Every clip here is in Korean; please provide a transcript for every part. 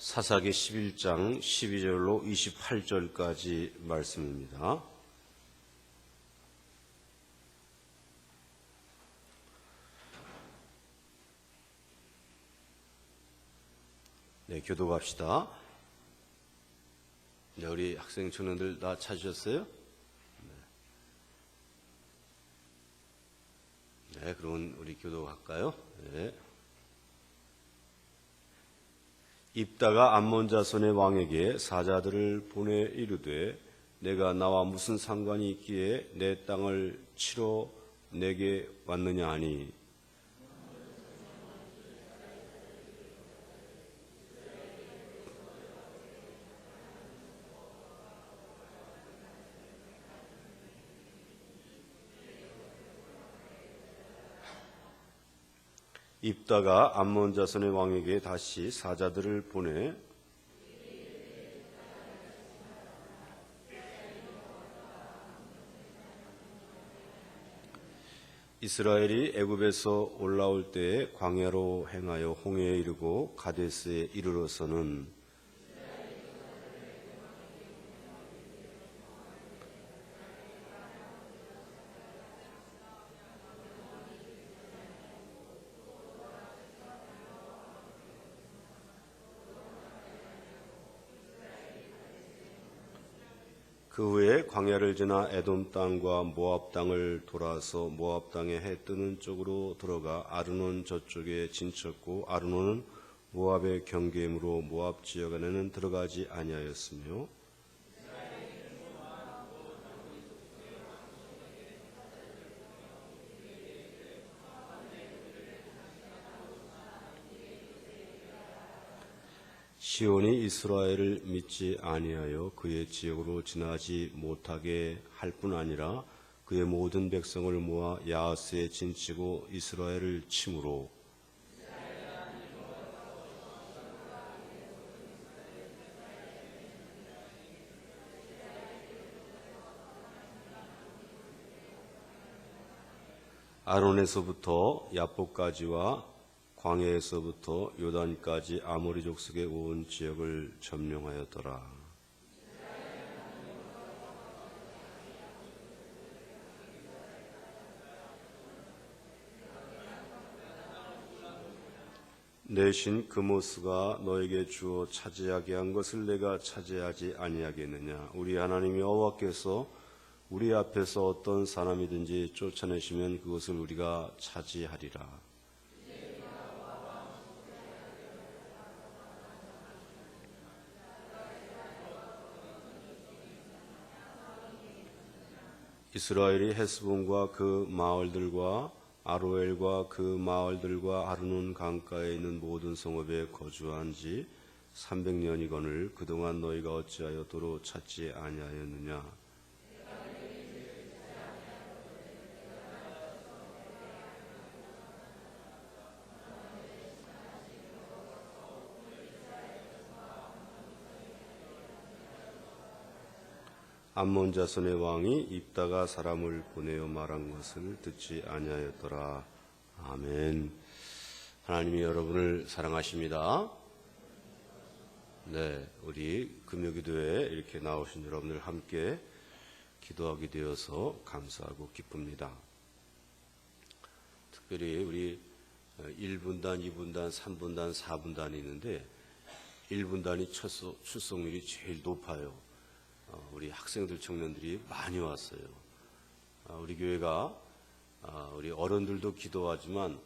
사사기 11장 12절로 28절까지 말씀입니다. 네, 교도갑시다. 네, 우리 학생 청년들 다 찾으셨어요? 네, 그러면 우리 교도갈까요? 네. 입다가 암몬 자손의 왕에게 사자들을 보내 이르되 내가 나와 무슨 상관이 있기에 내 땅을 치러 내게 왔느냐 하니 입다가 암몬 자손의 왕에게 다시 사자들을 보내 이스라엘이 애굽에서 올라올 때에 광야로 행하여 홍해에 이르고 가데스에 이르러서는 그 후에 광야를 지나 에돔 땅과 모압 땅을 돌아서 모압 땅에 해 뜨는 쪽으로 들어가 아르논 저쪽에 진쳤고 아르논은 모압의 경계이므로 모압 지역 안에는 들어가지 아니하였으며 시온이 이스라엘을 믿지 아니하여 그의 지역으로 지나지 못하게 할 뿐 아니라 그의 모든 백성을 모아 야하스에 진치고 이스라엘을 침으로 아론에서부터 야복까지와 광야에서부터 요단까지 아모리 족속의 온 지역을 점령하였더라. 내 신 그모스가 너에게 주어 차지하게 한 것을 내가 차지하지 아니하겠느냐. 우리 하나님 여호와께서 우리 앞에서 어떤 사람이든지 쫓아내시면 그것을 우리가 차지하리라. 이스라엘이 헤스본과 그 마을들과 아로엘과 그 마을들과 아르논 강가에 있는 모든 성읍에 거주한 지 300년이거늘 그동안 너희가 어찌하여 도로 찾지 아니하였느냐. 암몬 자손의 왕이 입다가 사람을 보내어 말한 것을 듣지 아니하였더라. 아멘. 하나님이 여러분을 사랑하십니다. 네, 우리 금요기도에 이렇게 나오신 여러분들 함께 기도하게 되어서 감사하고 기쁩니다. 특별히 우리 1분단, 2분단, 3분단, 4분단이 있는데 1분단이 출석률이 제일 높아요. 우리 학생들, 청년들이 많이 왔어요. 우리 교회가 우리 어른들도 기도하지만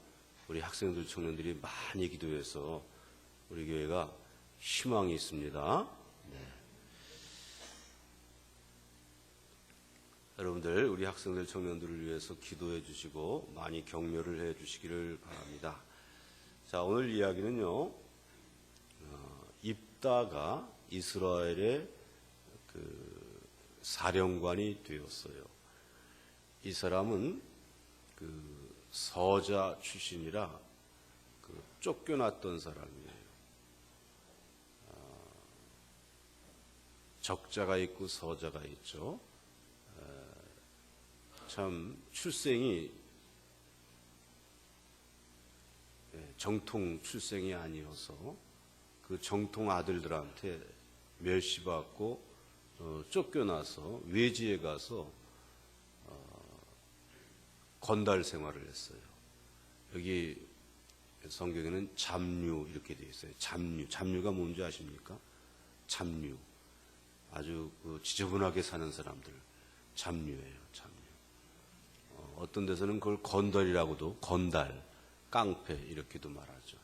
우리 학생들, 청년들이 많이 기도해서 우리 교회가 희망이 있습니다. 네. 여러분들 우리 학생들, 청년들을 위해서 기도해 주시고 많이 격려를 해 주시기를 바랍니다. 자, 오늘 이야기는요, 입다가 이스라엘의 사령관이 되었어요. 이 사람은 서자 출신이라 쫓겨났던 사람이에요. 적자가 있고 서자가 있죠. 참 출생이 정통 출생이 아니어서 그 정통 아들들한테 멸시받고 쫓겨나서 외지에 가서 건달 생활을 했어요. 여기 성경에는 잡류 이렇게 되어 있어요. 잡류가 뭔지 아십니까? 잡류. 아주 지저분하게 사는 사람들. 잡류예요. 잡류. 어떤 데서는 그걸 건달이라고도 건달, 깡패 이렇게도 말하죠.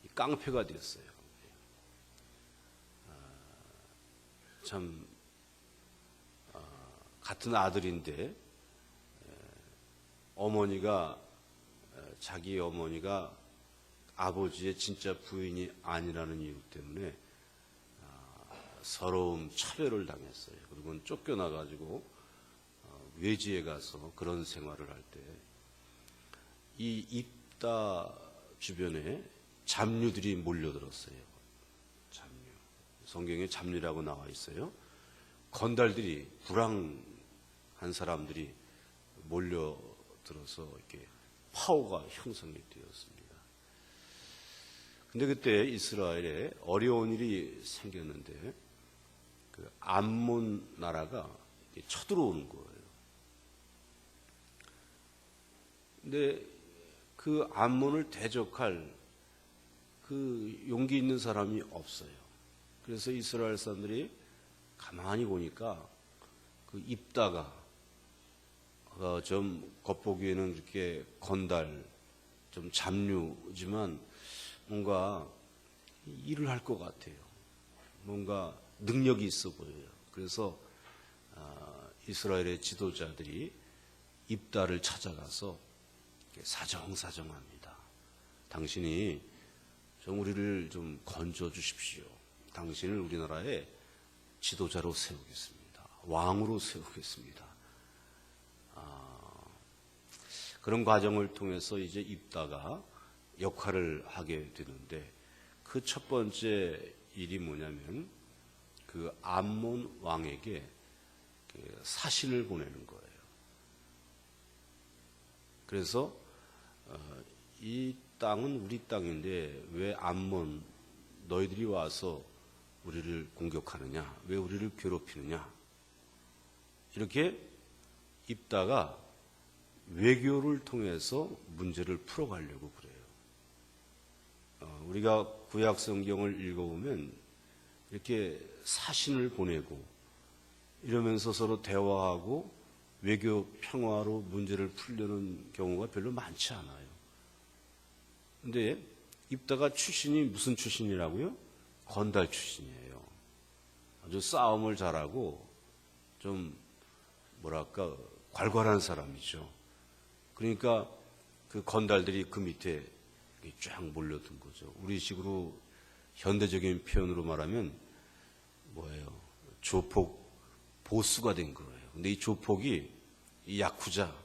이 깡패가 되었어요. 참 같은 아들인데 자기 어머니가 아버지의 진짜 부인이 아니라는 이유 때문에 서러움, 차별을 당했어요. 그리고 쫓겨나가지고 외지에 가서 그런 생활을 할 때 이 입다 주변에 잡류들이 몰려들었어요. 잡류. 성경에 잡류라고 나와 있어요. 건달들이, 불황한 사람들이 몰려들어서 이렇게 파워가 형성이 되었습니다. 근데 그때 이스라엘에 어려운 일이 생겼는데 그 암몬 나라가 쳐들어오는 거예요. 근데 그 암몬을 대적할 그 용기 있는 사람이 없어요. 그래서 이스라엘 사람들이 가만히 보니까 그 입다가 좀 겉보기에는 이렇게 건달, 좀 잡류지만 뭔가 일을 할 것 같아요. 뭔가 능력이 있어 보여요. 그래서 이스라엘의 지도자들이 입다를 찾아가서 사정합니다. 당신이 좀 우리를 좀 건져 주십시오. 당신을 우리나라의 지도자로 세우겠습니다. 왕으로 세우겠습니다. 그런 과정을 통해서 이제 입다가 역할을 하게 되는데 그 첫 번째 일이 뭐냐면 그 암몬 왕에게 사신을 보내는 거예요. 그래서 이 땅은 우리 땅인데 왜 암몬 너희들이 와서 우리를 공격하느냐? 왜 우리를 괴롭히느냐? 이렇게 입다가 외교를 통해서 문제를 풀어가려고 그래요. 우리가 구약 성경을 읽어보면 이렇게 사신을 보내고 이러면서 서로 대화하고 외교 평화로 문제를 풀려는 경우가 별로 많지 않아요. 근데 입다가 출신이 무슨 출신이라고요? 건달 출신이에요. 아주 싸움을 잘하고 좀 뭐랄까 괄괄한 사람이죠. 그러니까 그 건달들이 그 밑에 쫙 몰려든 거죠. 우리식으로 현대적인 표현으로 말하면 뭐예요? 조폭 보스가 된 거예요. 근데 이 조폭이 이 야쿠자,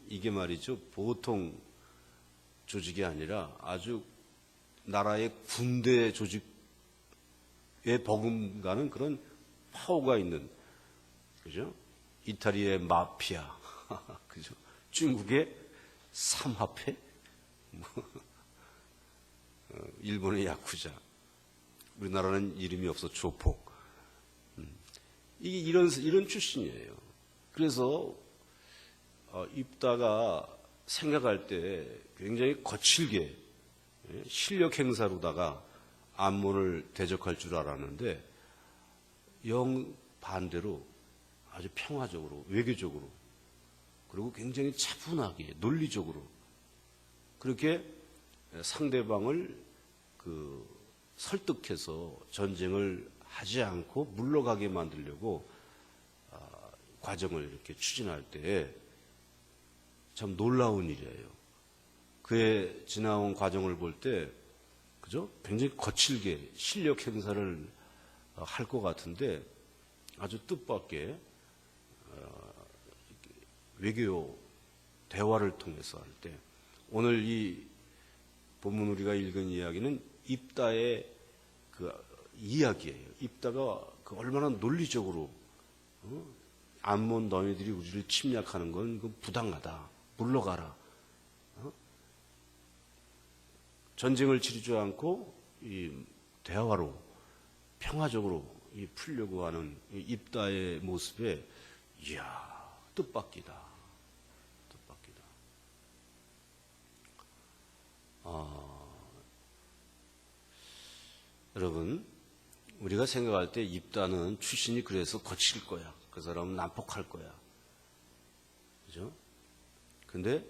이게 말이죠. 보통 조직이 아니라 아주 나라의 군대 조직에 버금가는 그런 파워가 있는, 그죠? 이탈리아의 마피아, 그죠? 중국의 삼합회, 일본의 야쿠자, 우리나라는 이름이 없어 조폭. 이게 이런 출신이에요. 그래서 입다가 생각할 때 굉장히 거칠게 실력 행사로다가 암몬을 대적할 줄 알았는데 영 반대로 아주 평화적으로, 외교적으로, 그리고 굉장히 차분하게, 논리적으로 그렇게 상대방을 설득해서 전쟁을 하지 않고 물러가게 만들려고 과정을 이렇게 추진할 때 참 놀라운 일이에요. 그의 지나온 과정을 볼 때, 그죠? 굉장히 거칠게 실력 행사를 할 것 같은데 아주 뜻밖의 외교 대화를 통해서 할 때, 오늘 이 본문 우리가 읽은 이야기는 입다의 그 이야기예요. 입다가 얼마나 논리적으로 암몬 너희들이 우리를 침략하는 건 부당하다. 물러가라. 전쟁을 치르지 않고 이 대화로 평화적으로 이 풀려고 하는 이 입다의 모습에 이야 뜻밖이다. 뜻밖이다. 여러분 우리가 생각할 때 입다는 출신이 그래서 거칠 거야. 그 사람은 난폭할 거야. 그죠? 근데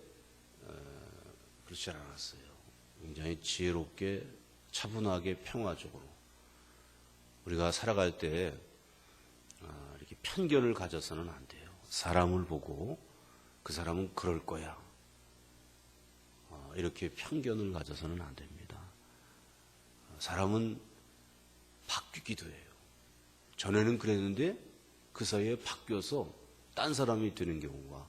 그렇지 않았어요. 굉장히 지혜롭게 차분하게 평화적으로 우리가 살아갈 때 이렇게 편견을 가져서는 안 돼요. 사람을 보고 그 사람은 그럴 거야. 이렇게 편견을 가져서는 안 됩니다. 사람은 바뀌기도 해요. 전에는 그랬는데 그 사이에 바뀌어서 딴 사람이 되는 경우가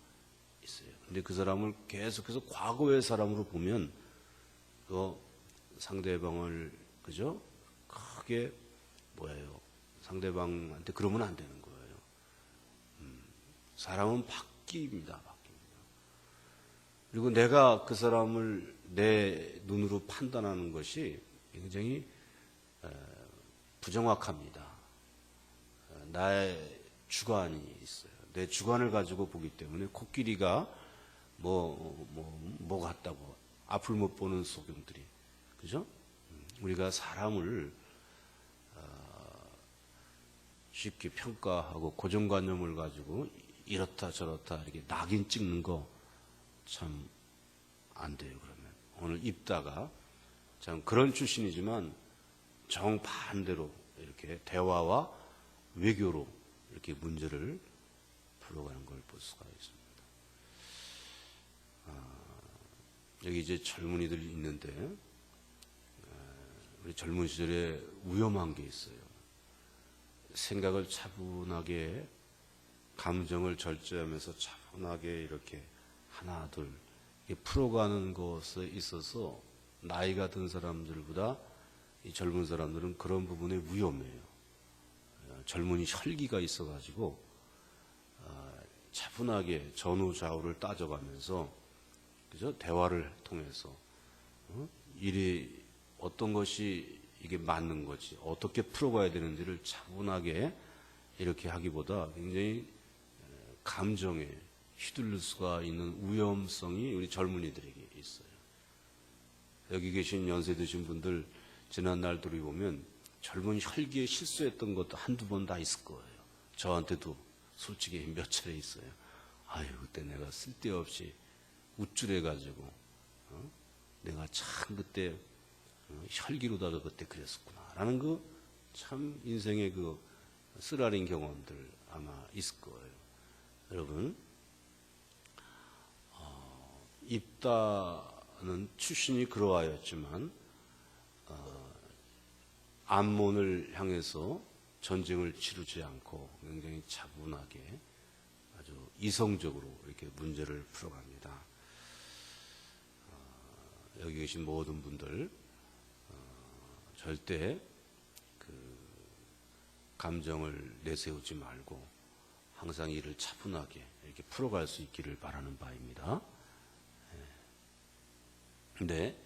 있어요. 근데 그 사람을 계속해서 과거의 사람으로 보면 그 상대방을 그죠? 크게 뭐예요? 상대방한테 그러면 안 되는 거예요. 사람은 바뀝니다. 그리고 내가 그 사람을 내 눈으로 판단하는 것이 굉장히 부정확합니다. 나의 주관이 있어요. 내 주관을 가지고 보기 때문에 코끼리가 뭐 같다고 앞을 못 보는 소경들이 그죠? 우리가 사람을 쉽게 평가하고 고정관념을 가지고 이렇다 저렇다 이렇게 낙인 찍는 거 참 안 돼요. 그러면 오늘 입다가 참 그런 출신이지만 정반대로 이렇게 대화와 외교로 이렇게 문제를 풀어가는 걸 볼 수가 있습니다. 여기 이제 젊은이들이 있는데 우리 젊은 시절에 위험한 게 있어요. 생각을 차분하게 감정을 절제하면서 차분하게 이렇게 하나 둘 이렇게 풀어가는 것에 있어서 나이가 든 사람들보다 이 젊은 사람들은 그런 부분에 위험해요. 젊은이 혈기가 있어가지고 차분하게 전후 좌우를 따져가면서 그죠? 대화를 통해서 일이 어떤 것이 이게 맞는 거지 어떻게 풀어가야 되는지를 차분하게 이렇게 하기보다 굉장히 감정에 휘둘릴 수가 있는 위험성이 우리 젊은이들에게 있어요. 여기 계신 연세 드신 분들 지난날 돌이보면 젊은 혈기에 실수했던 것도 한두 번 다 있을 거예요. 저한테도 솔직히 몇 차례 있어요. 아유 그때 내가 쓸데없이 우쭐해가지고 내가 참 그때 혈기로다가 그때 그랬었구나 라는 그 참 인생의 그 쓰라린 경험들 아마 있을 거예요. 여러분 입다는 출신이 그러하였지만 암몬을 향해서 전쟁을 치르지 않고 굉장히 차분하게 아주 이성적으로 이렇게 문제를 풀어갑니다. 여기 계신 모든 분들 절대 그 감정을 내세우지 말고 항상 일을 차분하게 이렇게 풀어갈 수 있기를 바라는 바입니다. 근데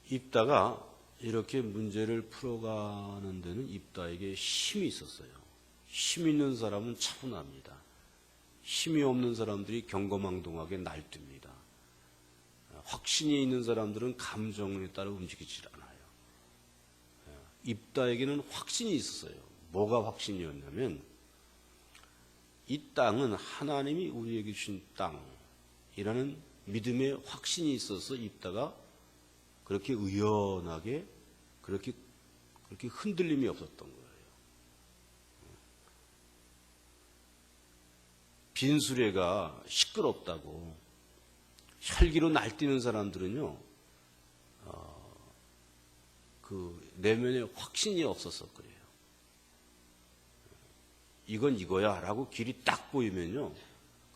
입다가 이렇게 문제를 풀어가는 데는 입다에게 힘이 있었어요. 힘 있는 사람은 차분합니다. 힘이 없는 사람들이 경거망동하게 날뛰니다. 확신이 있는 사람들은 감정에 따라 움직이질 않아요. 입다에게는 확신이 있었어요. 뭐가 확신이었냐면 이 땅은 하나님이 우리에게 주신 땅이라는 믿음의 확신이 있어서 입다가 그렇게 의연하게 그렇게 흔들림이 없었던 거예요. 빈수레가 시끄럽다고 혈기로 날뛰는 사람들은요, 그 내면에 확신이 없어서 그래요. 이건 이거야 라고 길이 딱 보이면요,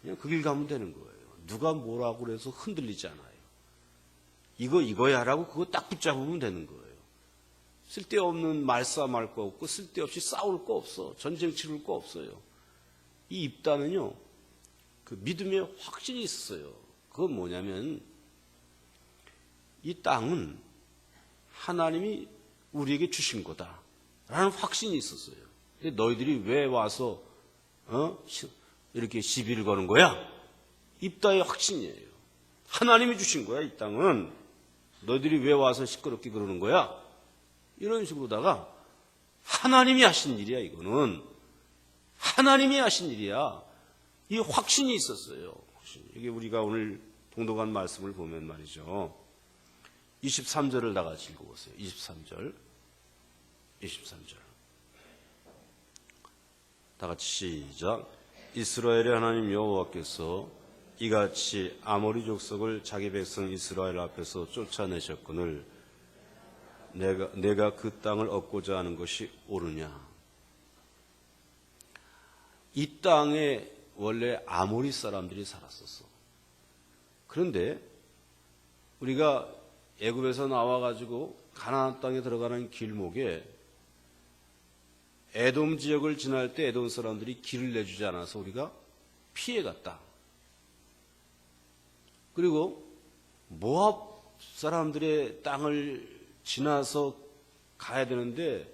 그냥 그 길 가면 되는 거예요. 누가 뭐라고 그래서 흔들리지 않아요. 이거야 라고 그거 딱 붙잡으면 되는 거예요. 쓸데없는 말싸움할 거 없고 쓸데없이 싸울 거 없어. 전쟁 치를 거 없어요. 이 입다는요, 그 믿음의 확신이 있었어요. 그건 뭐냐면 이 땅은 하나님이 우리에게 주신 거다라는 확신이 있었어요. 근데 너희들이 왜 와서 이렇게 시비를 거는 거야? 입다의 확신이에요. 하나님이 주신 거야. 이 땅은 너희들이 왜 와서 시끄럽게 그러는 거야? 이런 식으로다가 하나님이 하신 일이야. 이거는 하나님이 하신 일이야. 이 확신이 있었어요. 이게 우리가 오늘 동독한 말씀을 보면 말이죠. 23절을 다 같이 읽어보세요. 23절. 다 같이 시작. 이스라엘의 하나님 여호와께서 이같이 아모리 족속을 자기 백성 이스라엘 앞에서 쫓아내셨거늘 내가 그 땅을 얻고자 하는 것이 옳으냐. 이 땅에 원래 아모리 사람들이 살았었어. 그런데 우리가 애굽에서 나와가지고 가나안 땅에 들어가는 길목에 에돔 지역을 지날 때 에돔 사람들이 길을 내주지 않아서 우리가 피해갔다. 그리고 모압 사람들의 땅을 지나서 가야 되는데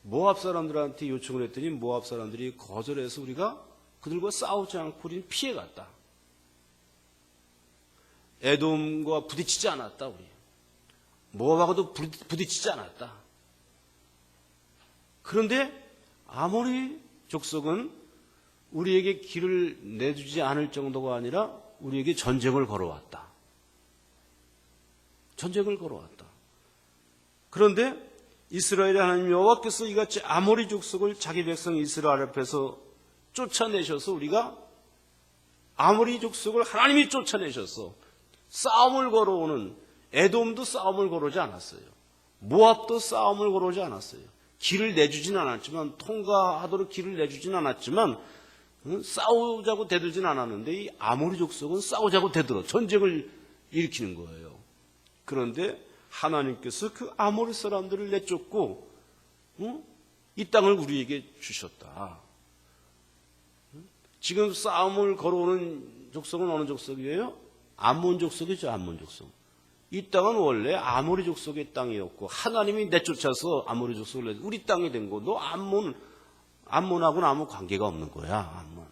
모압 사람들한테 요청을 했더니 모압 사람들이 거절해서 우리가 그들과 싸우지 않고 우리는 피해갔다. 에돔과 부딪히지 않았다. 우리 모압하고도 부딪히지 않았다. 그런데 아모리 족속은 우리에게 길을 내주지 않을 정도가 아니라 우리에게 전쟁을 걸어왔다. 전쟁을 걸어왔다. 그런데 이스라엘의 하나님 여호와께서 이같이 아모리 족속을 자기 백성 이스라엘 앞에서 쫓아내셔서 우리가 아모리 족속을 하나님이 쫓아내셔서 싸움을 걸어오는 에돔도 싸움을 걸어오지 않았어요. 모압도 싸움을 걸어오지 않았어요. 길을 내주진 않았지만 통과하도록 길을 내주진 않았지만 싸우자고 대들진 않았는데 이 아모리 족속은 싸우자고 대들어 전쟁을 일으키는 거예요. 그런데 하나님께서 그 아모리 사람들을 내쫓고 이 땅을 우리에게 주셨다. 지금 싸움을 걸어오는 족속은 어느 족속이에요? 암몬 족속이죠. 암몬 족속. 이 땅은 원래 아모리 족속의 땅이었고 하나님이 내쫓아서 아모리 족속을 우리 땅이 된 거. 너 암몬하고는 아무 관계가 없는 거야. 암몬.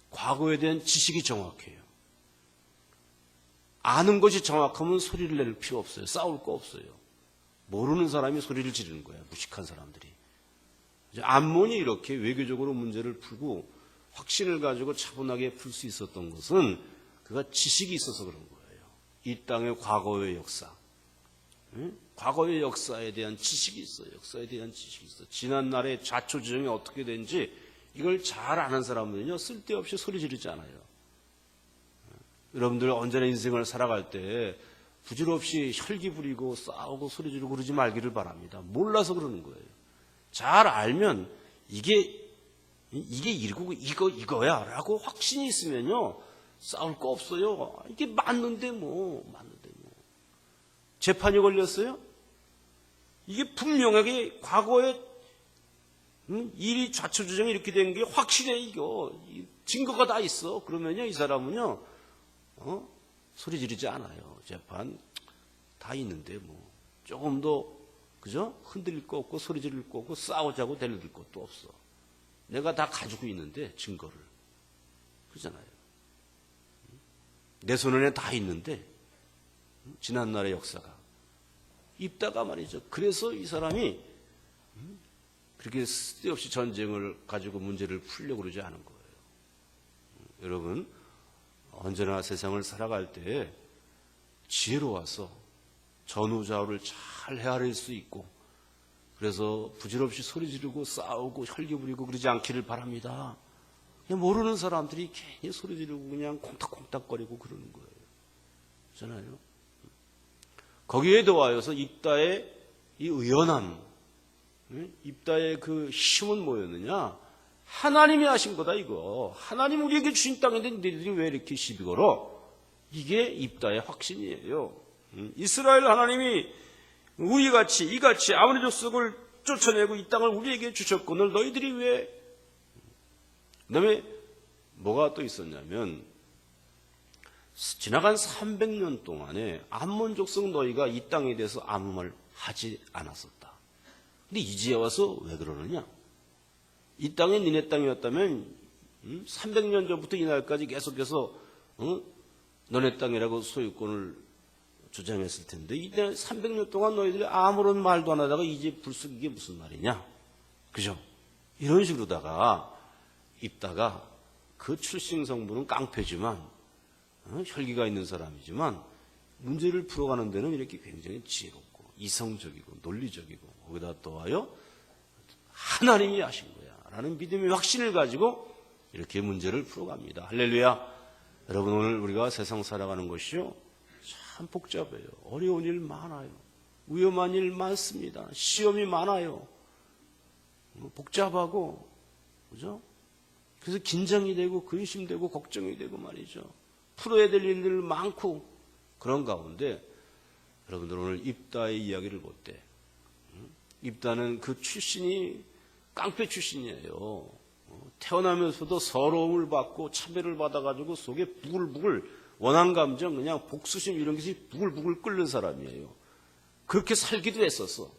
과거에 대한 지식이 정확해요. 아는 것이 정확하면 소리를 낼 필요 없어요. 싸울 거 없어요. 모르는 사람이 소리를 지르는 거야. 무식한 사람들이. 암몬이 이렇게 외교적으로 문제를 풀고 확신을 가지고 차분하게 풀 수 있었던 것은 그가 지식이 있어서 그런 거예요. 이 땅의 과거의 역사. 과거의 역사에 대한 지식이 있어요. 역사에 대한 지식이 있어요. 지난날의 자초지종이 어떻게 된지 이걸 잘 아는 사람은요, 쓸데없이 소리 지르지 않아요. 여러분들 언제나 인생을 살아갈 때 부질없이 혈기 부리고 싸우고 소리 지르고 그러지 말기를 바랍니다. 몰라서 그러는 거예요. 잘 알면 이게 이거야 라고 확신이 있으면요, 싸울 거 없어요. 이게 맞는데 뭐. 재판이 걸렸어요? 이게 분명하게 과거에 일이 좌초조정이 이렇게 된 게 확실해. 이거 증거가 다 있어. 그러면요, 이 사람은요 소리 지르지 않아요. 재판 다 있는데 뭐 조금 더 그죠? 흔들릴 거 없고 소리 지를 거 없고 싸우자고 대들 것도 없어. 내가 다 가지고 있는데 증거를. 그러잖아요. 내 손안에 다 있는데 지난날의 역사가 입다가 말이죠. 그래서 이 사람이 그렇게 쓸데없이 전쟁을 가지고 문제를 풀려고 그러지 않은 거예요. 여러분, 언제나 세상을 살아갈 때 지혜로워서 전후좌우를 잘 헤아릴 수 있고, 그래서 부질없이 소리 지르고 싸우고 혈기 부리고 그러지 않기를 바랍니다. 그냥 모르는 사람들이 괜히 소리 지르고 그냥 콩닥콩닥거리고 그러는 거예요. 그렇잖아요. 거기에 더하여서 입다의 이 의연함, 입다의 그 힘은 뭐였느냐? 하나님이 하신 거다, 이거. 하나님 우리에게 주신 땅인데 너희들이 왜 이렇게 시비 걸어? 이게 입다의 확신이에요. 이스라엘 하나님이 이같이 아모리 족속을 쫓아내고 이 땅을 우리에게 주셨거늘 너희들이 왜? 그다음에 뭐가 또 있었냐면 지나간 300년 동안에 암몬 족속 너희가 이 땅에 대해서 아무 말 하지 않았었다. 근데 이제 와서 왜 그러느냐? 이 땅이 니네 땅이었다면 300년 전부터 이날까지 계속해서 너네 땅이라고 소유권을 주장했을 텐데 이때 300년 동안 너희들이 아무런 말도 안 하다가 이제 불쑥 이게 무슨 말이냐? 그죠? 이런 식으로다가 입다가 그 출생 성분은 깡패지만 혈기가 있는 사람이지만 문제를 풀어가는 데는 이렇게 굉장히 지혜롭고 이성적이고 논리적이고 거기다 또하여 하나님이 하신 거야 라는 믿음의 확신을 가지고 이렇게 문제를 풀어갑니다. 할렐루야. 여러분 오늘 우리가 세상 살아가는 것이요 참 복잡해요. 어려운 일 많아요. 위험한 일 많습니다. 시험이 많아요. 복잡하고 그죠? 그래서 긴장이 되고 근심되고 걱정이 되고 말이죠. 풀어야 될 일들 많고 그런 가운데 여러분들 오늘 입다의 이야기를 볼 때 입다는 그 출신이 깡패 출신이에요. 태어나면서도 서러움을 받고 차별을 받아가지고 속에 부글부글 원한 감정 그냥 복수심 이런 것이 부글부글 끓는 사람이에요. 그렇게 살기도 했었어.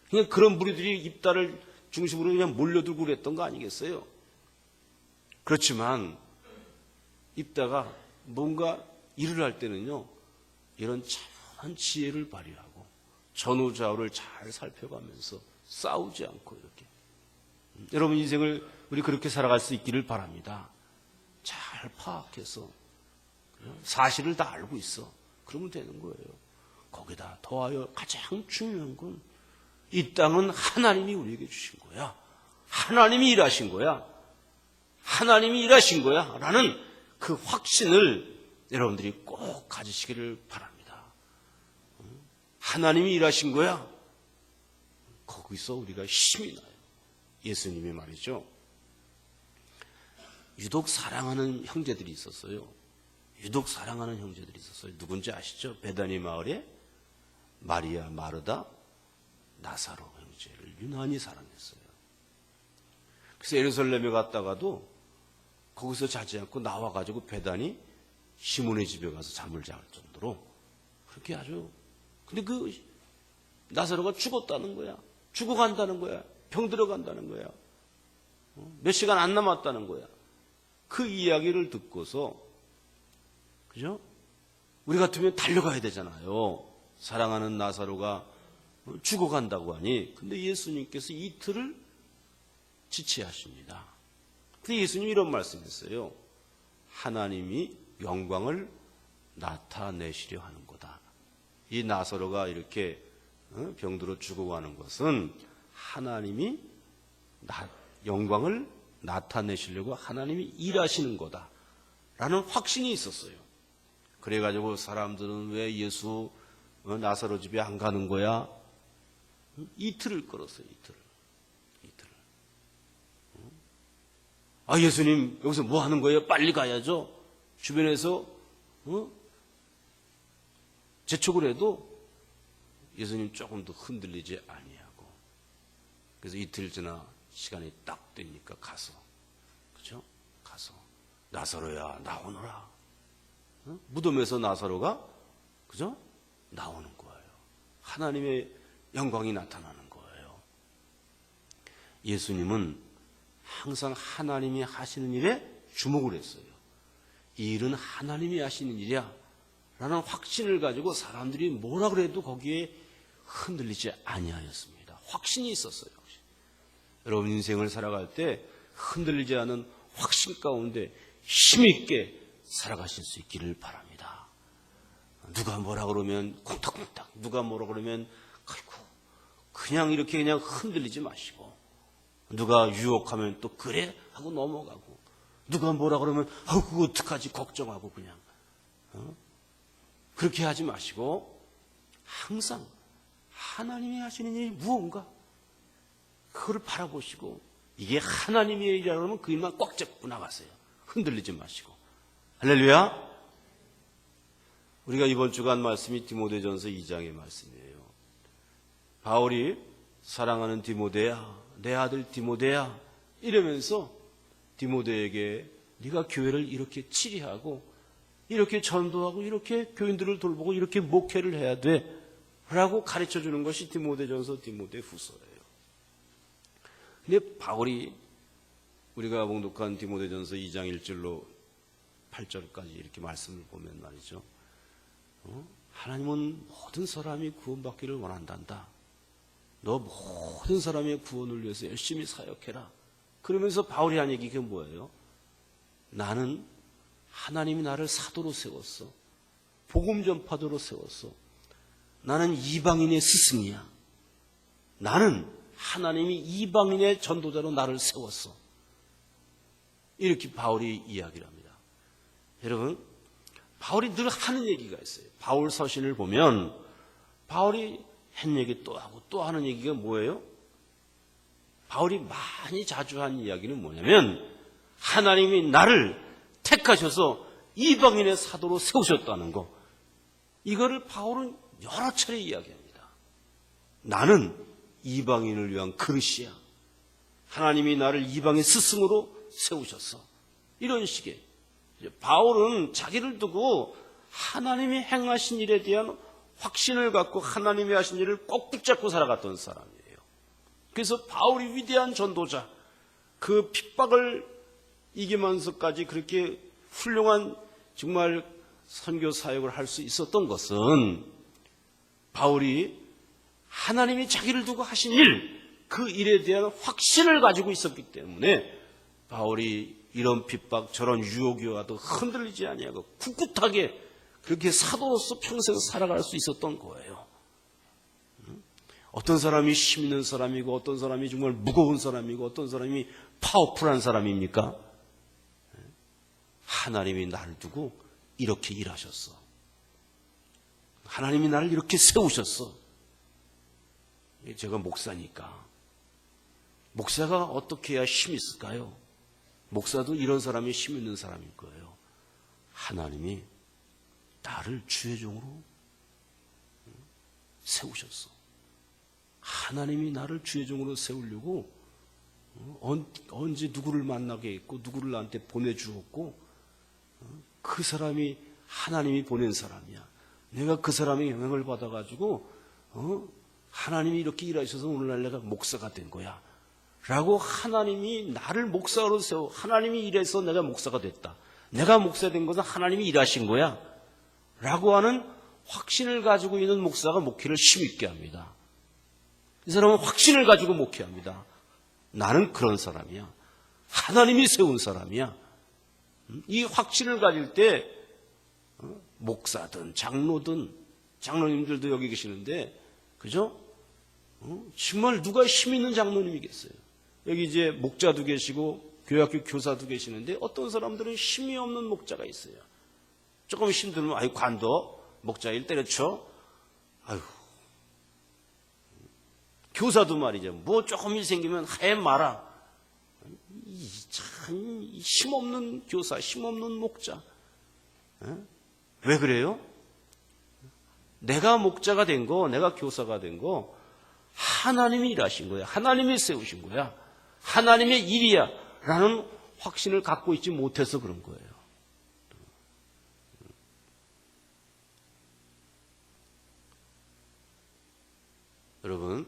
그냥 그런 무리들이 입다를 중심으로 그냥 몰려들고 그랬던 거 아니겠어요? 그렇지만 입다가 뭔가 일을 할 때는요 이런 참한 지혜를 발휘하고 전후좌우를 잘 살펴가면서 싸우지 않고 이렇게 여러분 인생을 우리 그렇게 살아갈 수 있기를 바랍니다. 잘 파악해서 사실을 다 알고 있어. 그러면 되는 거예요. 거기다 더하여 가장 중요한 건 이 땅은 하나님이 우리에게 주신 거야. 하나님이 일하신 거야. 하나님이 일하신 거야. 라는 그 확신을 여러분들이 꼭 가지시기를 바랍니다. 하나님이 일하신 거야. 거기서 우리가 힘이 나요. 예수님이 말이죠. 유독 사랑하는 형제들이 있었어요. 유독 사랑하는 형제들이 있었어요. 누군지 아시죠? 베다니 마을에 마리아, 마르다, 나사로 형제를 유난히 사랑했어요. 그래서 예루살렘에 갔다가도 거기서 자지 않고 나와가지고 베다니 시몬의 집에 가서 잠을 잘 정도로 그렇게 아주 근데 그 나사로가 죽었다는 거야. 죽어간다는 거야. 병 들어간다는 거야. 몇 시간 안 남았다는 거야. 그 이야기를 듣고서 그죠? 우리 같으면 달려가야 되잖아요. 사랑하는 나사로가 죽어간다고 하니 근데 예수님께서 이틀을 지체하십니다. 근데 예수님이 이런 말씀했어요. 하나님이 영광을 나타내시려 하는 거다. 이 나사로가 이렇게 병들어 죽어가는 것은 하나님이 영광을 나타내시려고 하나님이 일하시는 거다 라는 확신이 있었어요. 그래가지고 사람들은 왜 예수 나사로 집에 안 가는 거야? 이틀을 끌었어요. 이틀을. 아 예수님 여기서 뭐 하는 거예요? 빨리 가야죠. 주변에서 재촉을 해도 예수님 조금 더 흔들리지 아니하고 그래서 이틀 지나 시간이 딱 되니까 가서 그죠? 가서 나사로야 나오너라. 무덤에서 나사로가 그죠? 나오는 거예요. 하나님의 영광이 나타나는 거예요. 예수님은 항상 하나님이 하시는 일에 주목을 했어요. 이 일은 하나님이 하시는 일이야 라는 확신을 가지고 사람들이 뭐라 그래도 거기에 흔들리지 아니하였습니다. 확신이 있었어요. 여러분 인생을 살아갈 때 흔들리지 않은 확신 가운데 힘있게 살아가실 수 있기를 바랍니다. 누가 뭐라 그러면 콩닥콩닥 누가 뭐라 그러면 아이고 그냥 이렇게 그냥 흔들리지 마시고 누가 유혹하면 또 그래 하고 넘어가고 누가 뭐라 그러면 그거 어떡하지 걱정하고 그냥 그렇게 하지 마시고 항상 하나님이 하시는 일이 무언가 그걸 바라보시고 이게 하나님의 일이라 그러면 그 일만 꽉 잡고 나가세요. 흔들리지 마시고. 할렐루야. 우리가 이번 주간 말씀이 디모데전서 2장의 말씀이에요. 바울이 사랑하는 디모데야 내 아들 디모데야 이러면서 디모데에게 네가 교회를 이렇게 치리하고 이렇게 전도하고 이렇게 교인들을 돌보고 이렇게 목회를 해야 돼 라고 가르쳐 주는 것이 디모데전서, 디모데후서예요. 근데 바울이 우리가 봉독한 디모데전서 2장 1절로 8절까지 이렇게 말씀을 보면 말이죠. 하나님은 모든 사람이 구원받기를 원한단다. 너 모든 사람의 구원을 위해서 열심히 사역해라. 그러면서 바울이 한 얘기가 뭐예요? 나는 하나님이 나를 사도로 세웠어. 복음 전파도로 세웠어. 나는 이방인의 스승이야. 나는 하나님이 이방인의 전도자로 나를 세웠어. 이렇게 바울이 이야기를 합니다. 여러분, 바울이 늘 하는 얘기가 있어요. 바울 서신을 보면 바울이 한 얘기 또 하고 또 하는 얘기가 뭐예요? 바울이 많이 자주 한 이야기는 뭐냐면 하나님이 나를 택하셔서 이방인의 사도로 세우셨다는 거. 이거를 바울은 여러 차례 이야기합니다. 나는 이방인을 위한 그릇이야. 하나님이 나를 이방인 스승으로 세우셨어. 이런 식의. 바울은 자기를 두고 하나님이 행하신 일에 대한 확신을 갖고 하나님이 하신 일을 꼭 붙잡고 살아갔던 사람이에요. 그래서 바울이 위대한 전도자, 그 핍박을 이기면서까지 그렇게 훌륭한 정말 선교 사역을 할 수 있었던 것은 바울이 하나님이 자기를 두고 하신 일, 그 일에 대한 확신을 가지고 있었기 때문에 바울이 이런 핍박, 저런 유혹이 와도 흔들리지 아니하고 꿋꿋하게 그렇게 사도로서 평생 살아갈 수 있었던 거예요. 어떤 사람이 힘 있는 사람이고 어떤 사람이 정말 무거운 사람이고 어떤 사람이 파워풀한 사람입니까? 하나님이 나를 두고 이렇게 일하셨어. 하나님이 나를 이렇게 세우셨어. 제가 목사니까. 목사가 어떻게 해야 힘이 있을까요? 목사도 이런 사람이 힘 있는 사람일 거예요. 하나님이 나를 주의 종으로 세우셨어. 하나님이 나를 주의 종으로 세우려고 언제 누구를 만나게 했고 누구를 나한테 보내주었고 그 사람이 하나님이 보낸 사람이야. 내가 그 사람의 영향을 받아가지고 하나님이 이렇게 일하셔서 오늘날 내가 목사가 된 거야 라고 하나님이 나를 목사로 세워 하나님이 일해서 내가 목사가 됐다. 내가 목사 된 것은 하나님이 일하신 거야 라고 하는 확신을 가지고 있는 목사가 목회를 힘있게 합니다. 이 사람은 확신을 가지고 목회합니다. 나는 그런 사람이야. 하나님이 세운 사람이야. 이 확신을 가질 때 목사든 장로든 장로님들도 여기 계시는데 그죠? 정말 누가 힘 있는 장로님이겠어요. 여기 이제 목자도 계시고 교회학교 교사도 계시는데 어떤 사람들은 힘이 없는 목자가 있어요. 조금 힘들면 아유 관둬 목자 일 때려쳐. 아유 교사도 말이죠. 뭐 조금 일 생기면 해 마라. 참 힘없는 교사, 힘없는 목자. 왜 그래요? 내가 목자가 된 거, 내가 교사가 된 거 하나님이 일하신 거야. 하나님이 세우신 거야. 하나님의 일이야 라는 확신을 갖고 있지 못해서 그런 거예요. 여러분,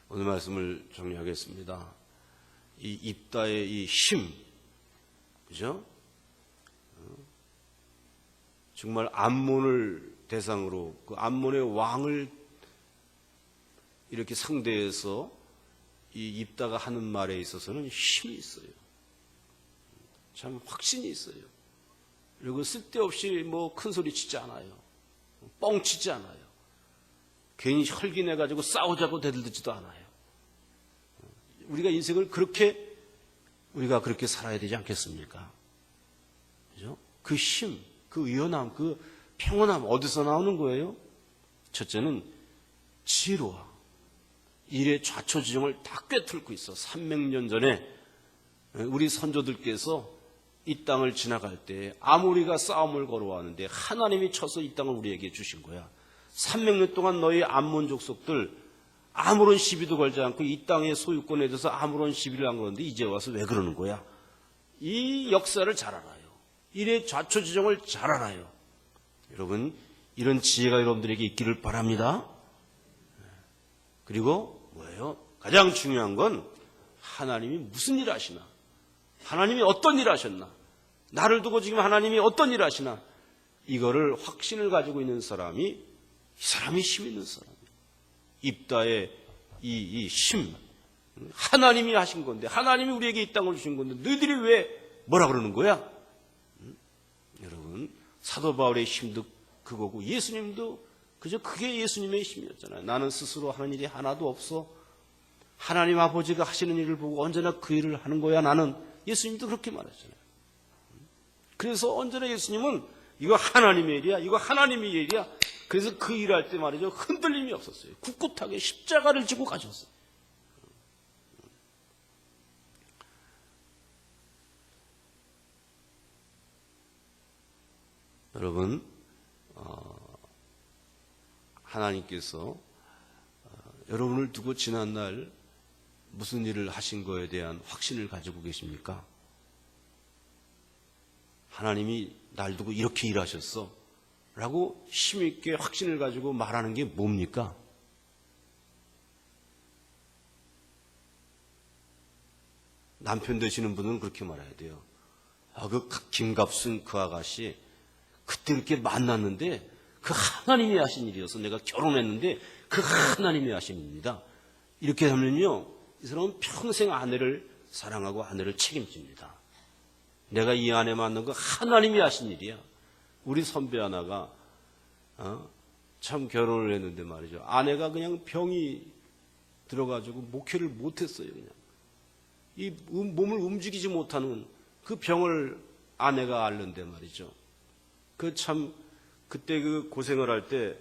오늘 말씀을 정리하겠습니다. 이 입다의 이 힘, 그죠? 정말 암몬을 대상으로 그 암몬의 왕을 이렇게 상대해서 이 입다가 하는 말에 있어서는 힘이 있어요. 참 확신이 있어요. 그리고 쓸데없이 뭐 큰 소리 치지 않아요. 뻥치지 않아요. 괜히 혈기내가지고 싸우자고 대들지도 않아요. 우리가 인생을 우리가 그렇게 살아야 되지 않겠습니까? 그죠? 그 힘, 그 의연함, 그 평온함 어디서 나오는 거예요? 첫째는 지혜로워. 일의 좌초지종을 다 꿰뚫고 있어. 300년 전에 우리 선조들께서 이 땅을 지나갈 때 아모리가 싸움을 걸어왔는데 하나님이 쳐서 이 땅을 우리에게 주신 거야. 300년 동안 너희 암몬 족속들 아무런 시비도 걸지 않고 이 땅의 소유권에 대해서 아무런 시비를 안 거는데 이제 와서 왜 그러는 거야? 이 역사를 잘 알아요. 일의 좌초지종을 잘 알아요. 여러분, 이런 지혜가 여러분들에게 있기를 바랍니다. 그리고 뭐예요? 가장 중요한 건 하나님이 무슨 일 하시나? 하나님이 어떤 일 하셨나? 나를 두고 지금 하나님이 어떤 일 하시나? 이거를 확신을 가지고 있는 사람이, 이 사람이 힘 있는 사람이에요. 입다의 이 힘, 하나님이 하신 건데, 하나님이 우리에게 이 땅을 주신 건데 너희들이 왜 뭐라 그러는 거야? 여러분, 사도 바울의 힘도 그거고 예수님도 그저 그게 예수님의 힘이었잖아요. 나는 스스로 하는 일이 하나도 없어. 하나님 아버지가 하시는 일을 보고 언제나 그 일을 하는 거야. 나는. 예수님도 그렇게 말했잖아요. 그래서 언제나 예수님은 이거 하나님의 일이야. 이거 하나님의 일이야. 그래서 그 일할 때 말이죠. 흔들림이 없었어요. 꿋꿋하게 십자가를 지고 가셨어요. 여러분, 하나님께서 여러분을 두고 지난날 무슨 일을 하신 거에 대한 확신을 가지고 계십니까? 하나님이 날 두고 이렇게 일하셨어 라고 힘있게 확신을 가지고 말하는 게 뭡니까? 남편 되시는 분은 그렇게 말해야 돼요. 그 김갑순 그 아가씨 그때 이렇게 만났는데 그 하나님이 하신 일이어서 내가 결혼했는데 그 하나님이 하신 일입니다. 이렇게 하면요, 이 사람은 평생 아내를 사랑하고 아내를 책임집니다. 내가 이 아내 만난 거 하나님이 하신 일이야. 우리 선배 하나가 참 결혼을 했는데 말이죠. 아내가 그냥 병이 들어가지고 목회를 못했어요. 그냥 이 몸을 움직이지 못하는 그 병을 아내가 앓는데 말이죠. 그 참 그때 그 고생을 할 때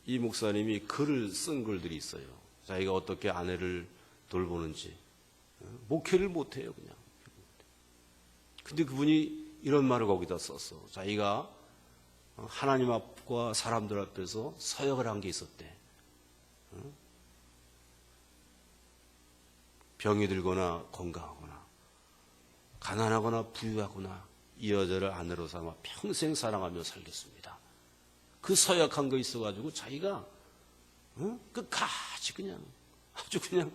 이 목사님이 글을 쓴 글들이 있어요. 자기가 어떻게 아내를 돌보는지. 목회를 못해요, 그냥. 근데 그분이 이런 말을 거기다 썼어. 자기가 하나님 앞과 사람들 앞에서 서역을 한 게 있었대. 병이 들거나 건강하거나 가난하거나 부유하거나 이 여자를 아내로 삼아 평생 사랑하며 살겠습니다. 그 서약한 거 있어가지고 자기가 끝까지 그냥 아주 그냥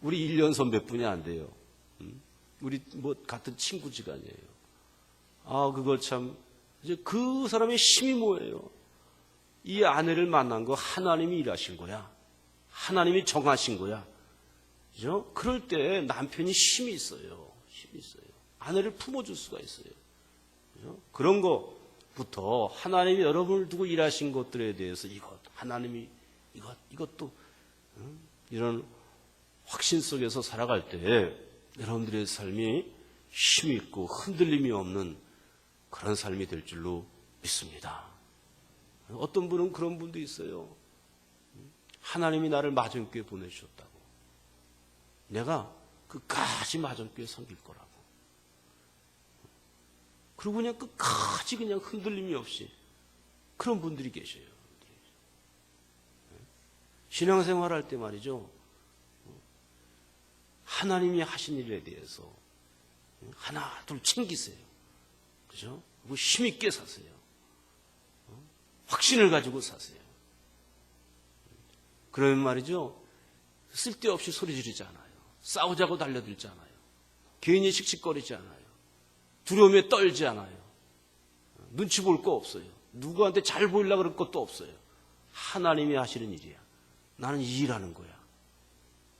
우리 1년 선배뿐이 안 돼요. 우리 뭐 같은 친구지간이에요. 그거 참 이제 그 사람의 힘이 뭐예요? 이 아내를 만난 거 하나님이 일하신 거야. 하나님이 정하신 거야. 그죠? 그럴 때 남편이 힘이 있어요. 힘이 있어요. 아내를 품어줄 수가 있어요. 그죠? 그런 것부터 하나님이 여러분을 두고 일하신 것들에 대해서 하나님이 이것도 이런 확신 속에서 살아갈 때 여러분들의 삶이 힘이 있고 흔들림이 없는 그런 삶이 될 줄로 믿습니다. 어떤 분은 그런 분도 있어요. 하나님이 나를 마전교회 보내주셨다고. 내가 끝까지 마전교회 섬길 거라고. 그리고 그냥 끝까지 그냥 흔들림이 없이 그런 분들이 계셔요. 신앙생활 할 때 말이죠. 하나님이 하신 일에 대해서 하나 둘 챙기세요. 그죠? 그리고 힘있게 사세요. 확신을 가지고 사세요. 그러면 말이죠. 쓸데없이 소리 지르지 않아요. 싸우자고 달려들지 않아요. 괜히 씩씩거리지 않아요. 두려움에 떨지 않아요. 눈치 볼 거 없어요. 누구한테 잘 보이려고 그럴 것도 없어요. 하나님이 하시는 일이야. 나는 이 일하는 거야.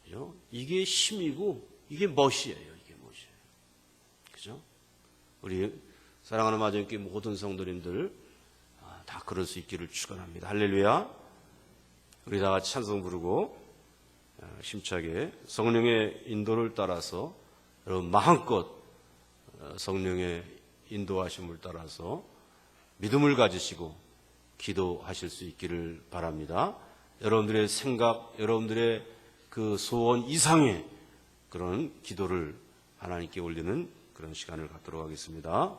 그죠? 이게 힘이고 이게 멋이에요. 이게 멋이에요. 그죠? 우리 사랑하는 마전교회 모든 성도님들 다 그럴 수 있기를 축원합니다. 할렐루야. 우리 다 같이 찬송 부르고 힘차게 성령의 인도를 따라서 여러분 마음껏 성령의 인도하심을 따라서 믿음을 가지시고 기도하실 수 있기를 바랍니다. 여러분들의 생각, 여러분들의 그 소원 이상의 그런 기도를 하나님께 올리는 그런 시간을 갖도록 하겠습니다.